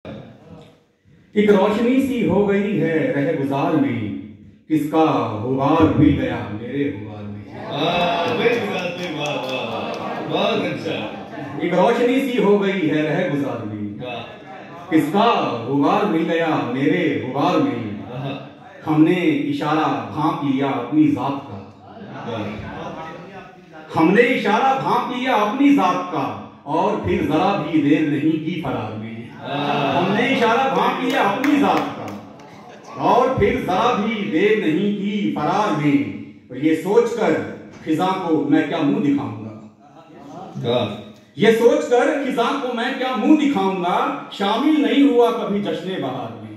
एक रोशनी सी हो गई है रह गुजार में, किसका गुबार मिल गया मेरे गुबार में। बहुत अच्छा। एक रोशनी सी हो गई है रह गुजार में, किसका गुबार मिल गया मेरे गुबार में। हमने इशारा भांप लिया अपनी जात का, हमने इशारा भांप लिया अपनी जात का, और फिर जरा भी देर नहीं की फरार में। हमने इशारा भांप लिया अपनी जात का, और फिर जरा भी देर नहीं की फरार में। और ये सोचकर खिजा को मैं क्या मुंह दिखाऊंगा, ये सोचकर खिजा को मैं क्या मुंह दिखाऊंगा, शामिल नहीं हुआ कभी जश्न बहार में।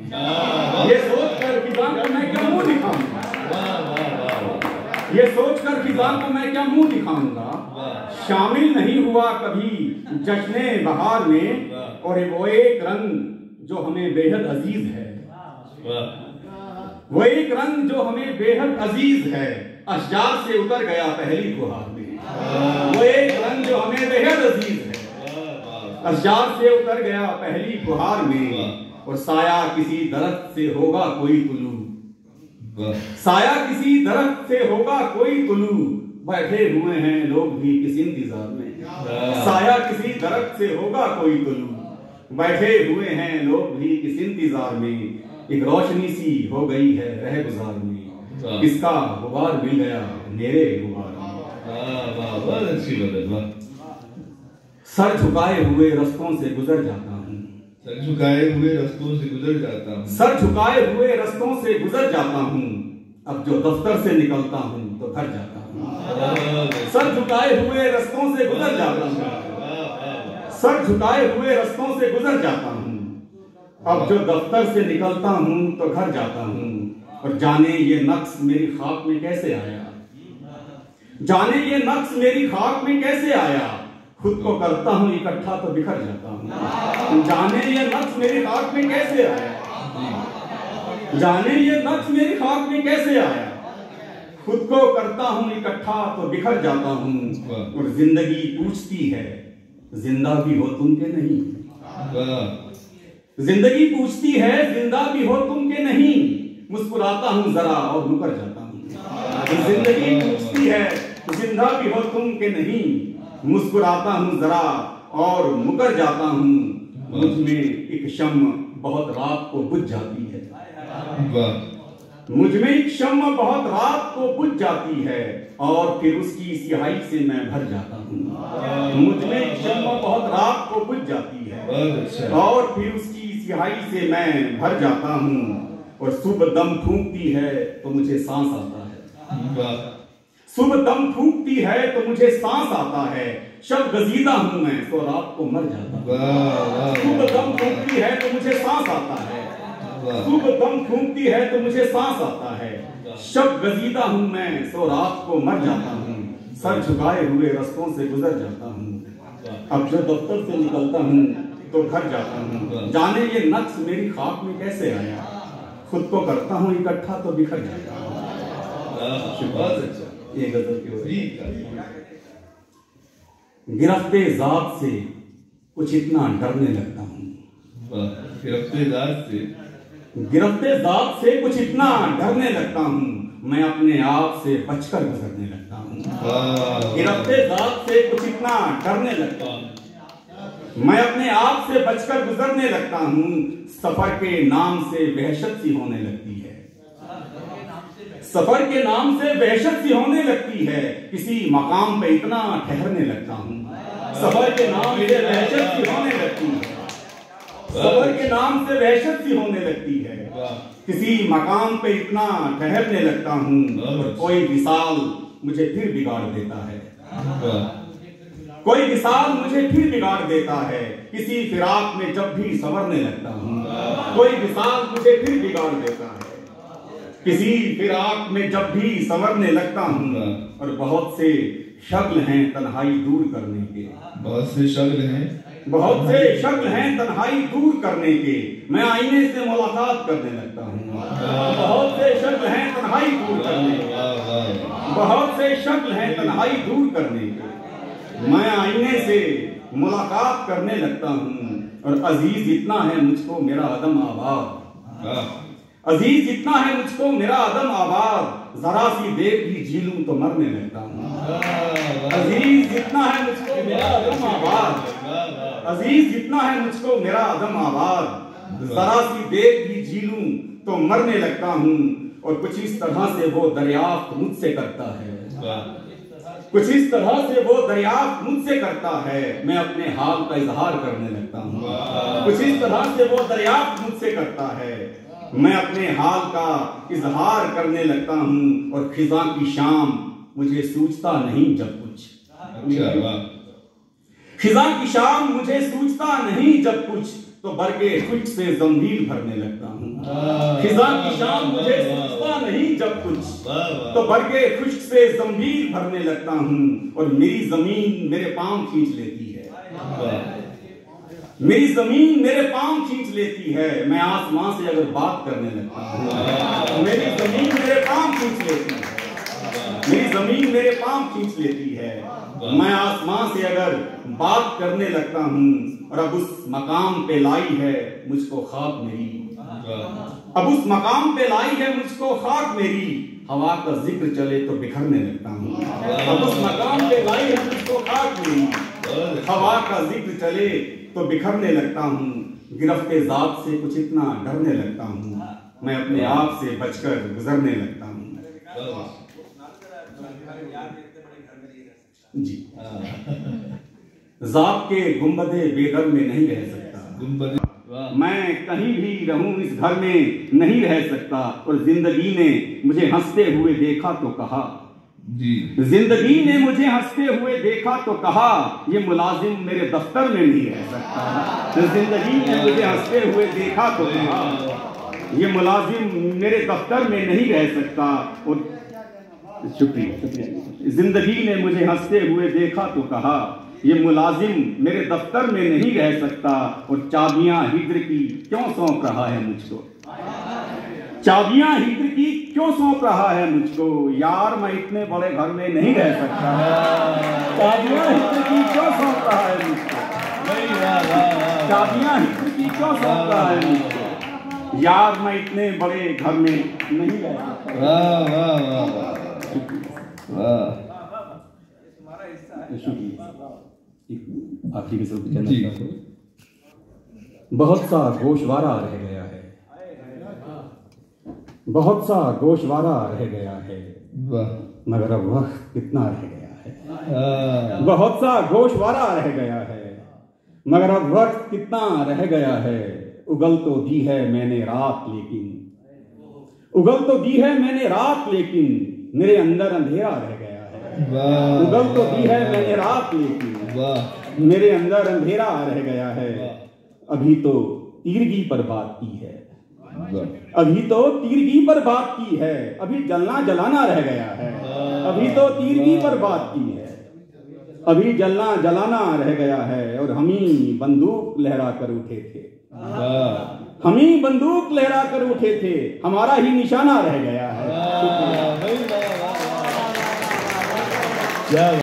ये सोचकर खिजा को मैं क्या मुंह दिखाऊंगा, ये सोचकर खिजा को मैं क्या मुंह दिखाऊंगा, शामिल नहीं हुआ कभी जश्न बहार में। और वो एक रंग जो हमें बेहद अजीज है, वो एक रंग जो हमें बेहद अजीज है, अशजार से उतर गया पहली फुहार में। वो एक रंग जो हमें बेहद अजीज है, अशजार से उतर गया पहली फुहार में। और साया किसी दरख्त से होगा कोई तुलू, साया किसी दरख्त से होगा कोई तुलू, बैठे हुए हैं लोग भी किस इंतजार में। साया किसी दरख्त से होगा कोई तुलू, बैठे हुए हैं लोग भी किस इंतजार में। एक रोशनी सी हो गई है रह गुजार में, किसका गुबार मिल गया मेरे गुबार में। बहुत अच्छी बात। सर झुकाए हुए रस्तों से गुजर जाता हूँ, सर झुकाए हुए रस्तों से गुजर जाता हूँ, सर झुकाए हुए रस्तों से गुजर जाता हूँ। अब जो दफ्तर से निकलता हूँ तो घर जाता हूँ। सर झुकाए हुए रस्तों से गुजर जाता हूँ, सर झुकाए हुए रस्तों से गुजर जाता हूँ। अब जो दफ्तर से निकलता हूँ तो घर जाता हूँ। और जाने ये नक्श मेरी खाक में कैसे आया, जाने ये नक्श मेरी खाक में कैसे आया, खुद को करता हूँ इकट्ठा तो बिखर जाता हूँ। जाने ये नक्श मेरी खाक में कैसे आया, जाने ये नक्श मेरी खाक में कैसे आया, खुद को करता हूँ इकट्ठा तो बिखर जाता हूँ। और जिंदगी पूछती है जिंदा भी हो तुम के नहीं, जिंदगी पूछती है जिंदा भी हो तुम के नहीं, मुस्कुराता हूँ जरा और मुकर जाता हूँ। जिंदगी पूछती है जिंदा भी हो तुम के नहीं, मुस्कुराता हूँ जरा और मुकर जाता हूँ। मुझ में एक शम्म बहुत रात को बुझ जाती है, मुझ में एक शम्म बहुत रात को बुझ जाती है, और फिर उसकी स्याही से मैं भर जाता हूँ। मुझ में एक शम्म बहुत रात को बुझ जाती है, और फिर उसकी स्याही से मैं भर जाता हूँ। और सुबह दम फूंकती है तो मुझे सांस आता है, सुबह दम फूंकती है तो मुझे सांस आता है। शब गजीदा हूँ मैं तो रात को मर जाता हूँ। सुबह दम फूंकती है तो मुझे सांस आता है, सुबह दम फूंकती है तो मुझे सांस आता है। शब गजीदा हूँ मैं तो रात को मर जाता हूँ, सर झुकाए हुए रस्तों से गुजर जाता हूँ। अब जो दफ्तर से निकलता हूँ तो घर जाता हूँ। जाने ये नक्श मेरी खाक में कैसे आया, खुद को करता हूँ इकट्ठा तो बिखर जाता हूँ। ये गजल की होती। गिरफ्ते जात से कुछ इतना डरने लगता हूँ, गिरफ्ते जात से, गिरफ्ते जात से कुछ इतना डरने लगता हूँ। मैं अपने आप से बचकर गुजरने लगता हूँ। गिरफ्ते जात से कुछ इतना डरने लगता हूँ, मैं अपने आप से बचकर गुजरने लगता हूँ। सफर के नाम से वहशत सी होने लगती है, सफर के नाम से वहशत सी होने लगती है। किसी मकाम पे इतना ठहरने लगता हूँ, सफर के नाम से वहशत सी होने लगती है, सफर के नाम से वहशत सी होने लगती है। किसी मकाम पे इतना ठहरने लगता हूँ, और कोई विसाल मुझे फिर बिगाड़ देता है, कोई विसाल मुझे फिर बिगाड़ देता है। किसी फिराक में जब भी संवरने लगता हूँ, कोई विसाल मुझे फिर बिगाड़ देता है। किसी फिराक में जब भी संवरने लगता हूँ। और बहुत से शक्ल हैं तन्हाई दूर करने के, बहुत से शक्ल हैं, बहुत से शक्ल हैं तन्हाई दूर करने के, मैं आईने से मुलाकात करने लगता हूँ। बहुत से शक्ल हैं तन्हाई दूर करने के, बहुत से शक्ल हैं तन्हाई दूर करने के, मैं आईने से मुलाकात करने लगता हूँ। और अजीज इतना है मुझको मेरा अदम आबाद, वाह अजीज इतना है मुझको मेरा अदम आबाद, जरा सी देर भी जी लूं तो मरने लगता हूँ। अजीज इतना है मुझको मेरा अदम आबाद, अजीज इतना है मुझको मेरा अदम आबाद, जरा सी देर भी जी लूं तो मरने लगता हूँ। और कुछ इस तरह से वो दरियाफ्त मुझसे करता है, कुछ इस तरह से वो दरियाफ्त मुझसे करता है, मैं अपने हाल का इजहार करने लगता हूँ। कुछ इस तरह से वो दरियाफ्त मुझसे करता है, मैं अपने हाल का इजहार करने लगता हूँ। और खिजा की शाम मुझे सूझता नहीं जब कुछ, खिजा की शाम मुझे सूझता नहीं जब कुछ, तो बरगे खुश्क से जंजीर भरने लगता हूँ। खिजा की शाम मुझे सूझता नहीं जब कुछ, तो बरगे खुश्क से जंजीर भरने लगता हूँ। और मेरी जमीन मेरे पांव खींच लेती है, मेरी जमीन मेरे पांव खींच लेती है, मैं आसमां से अगर बात करने लगता हूँ। मेरी जमीन मेरे पांव खींच लेती है, मेरी जमीन मेरे पांव खींच लेती है, मैं आसमां से अगर बात करने लगता हूँ। और अब उस मकाम पे लाई है मुझको खाक मेरी, अब उस मकाम पे लाई है मुझको खाक मेरी, हवा का जिक्र चले तो बिखरने लगता हूँ। अब उस मकाम पे लाई है मुझको खाक मेरी, हवा का जिक्र चले तो बिखरने लगता हूँ। गिरफ्ते जात से कुछ इतना डरने लगता हूँ, मैं अपने आप से बचकर गुजरने लगता हूँ। जी जात के गुंबदे बेदर में नहीं रह सकता, मैं कहीं भी रहूं इस घर में नहीं रह सकता। और जिंदगी ने मुझे हंसते हुए देखा तो कहा, जिंदगी ने मुझे हंसते हुए देखा तो कहा, ये मुलाजिम मेरे दफ्तर में नहीं रह सकता। जिंदगी ने मुझे हंसते हुए देखा तो कहा, ये मुलाजिम मेरे दफ्तर में नहीं रह सकता। और शुक्रिया। जिंदगी ने मुझे हंसते हुए देखा तो कहा, ये मुलाजिम मेरे दफ्तर में नहीं रह सकता। और चाबियां हिज्र की क्यों सौंप रहा है मुझको, चाबियां हिज्र की क्यों सौंप रहा है मुझको, यार मैं इतने बड़े घर में नहीं रह सकता। चाबियां हिज्र की क्यों सौंप रहा है मुझको, चाबियां हिज्र की क्यों सौंप रहा है मुझको, यार मैं इतने बड़े घर में नहीं रह सकता। आखिरी में सब कहना चाहता हूं, बहुत सा गोशवारा रह गया है, बहुत सा गोशवारा रह गया है, मगर अब वक्त कितना रह गया है। बहुत सा गोशवारा रह गया है, मगर अब वक्त कितना रह गया है। उगल तो दी है मैंने रात लेकिन, उगल तो दी है मैंने रात लेकिन, मेरे अंदर अंधेरा रह गया है। उगल तो दी है मैंने रात लेकिन, मेरे अंदर अंधेरा रह गया है। अभी तो तीरगी पर बात की है, अभी तो तीरगी पर बात की है, अभी जलना जलाना रह गया है। अभी तो तीरगी पर बात की है, अभी जलना जलाना रह गया है। और हम ही दंदूक लहरा कर उठे थे, हम ही बंदूक लहरा कर उठे थे, हमारा ही निशाना रह गया है।